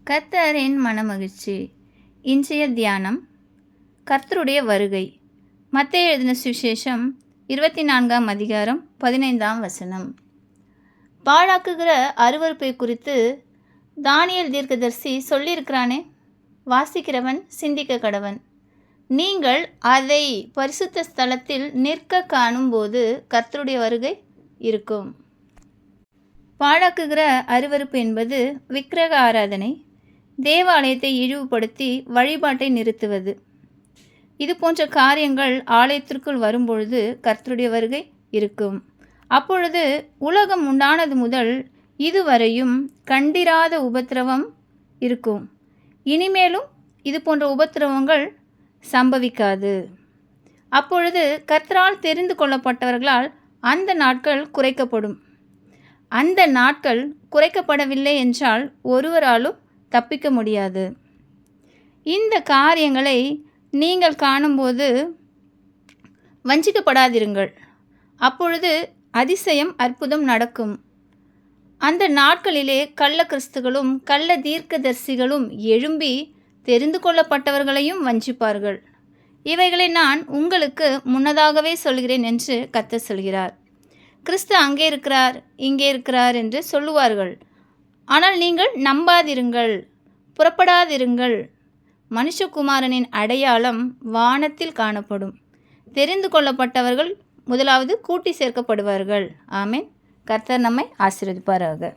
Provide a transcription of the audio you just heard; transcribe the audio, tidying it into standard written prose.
கர்த்தர் என் மனமகிழ்ச்சி. இன்றைய தியானம் கர்த்தருடைய வருகை. மத்தேயு எழுதின சுவிசேஷம் 24ஆம் அதிகாரம் 15ஆம் வசனம். பாழாக்குகிற அருவருப்பை குறித்து தானியேல் தீர்க்கதரிசி சொல்லியிருக்கிறானே, வாசிக்கிறவன் சிந்திக்க கடவன். நீங்கள் அதை பரிசுத்த ஸ்தலத்தில் நிற்க காணும்போது கர்த்தருடைய வருகை இருக்கும். பாழாக்குகிற அருவருப்பு என்பது விக்கிரக ஆராதனை, தேவாலயத்தை இழிவுபடுத்தி வழிபாட்டை நிறுத்துவது. இது போன்ற காரியங்கள் ஆலயத்திற்குள் வரும்பொழுது கர்த்தருடைய வருகை இருக்கும். அப்பொழுது உலகம் உண்டானது முதல் இதுவரையும் கண்டிராத உபத்திரவம் இருக்கும். இனிமேலும் இது போன்ற உபத்திரவங்கள் சம்பவிக்காது. அப்பொழுது கர்த்தரால் தெரிந்து கொள்ளப்பட்டவர்களால் அந்த நாட்கள் குறைக்கப்படும். அந்த நாட்கள் குறைக்கப்படவில்லை என்றால் ஒருவராலும் தப்பிக்க முடியாது. இந்த காரியங்களை நீங்கள் காணும்போது வஞ்சிக்கப்படாதிருங்கள். அப்பொழுது அதிசயம் அற்புதம் நடக்கும். அந்த நாட்களிலே கள்ள கிறிஸ்துகளும் கள்ள தீர்க்கதரிசிகளும் எழும்பி தெரிந்து கொள்ளப்பட்டவர்களையும் வஞ்சிப்பார்கள். இவைகளை நான் உங்களுக்கு முன்னதாகவே சொல்கிறேன் என்று கர்த்தர் சொல்கிறார். கிறிஸ்து அங்கே இருக்கிறார், இங்கே இருக்கிறார் என்று சொல்லுவார்கள். ஆனால் நீங்கள் நம்பாதிருங்கள், புறப்படாதிருங்கள். மனுஷகுமாரனின் அடையாளம் வானத்தில் காணப்படும். தெரிந்து கொள்ளப்பட்டவர்கள் முதலாவது கூட்டி சேர்க்கப்படுவார்கள். ஆமென். கர்த்தர் நம்மை ஆசீர்வதிப்பாராக.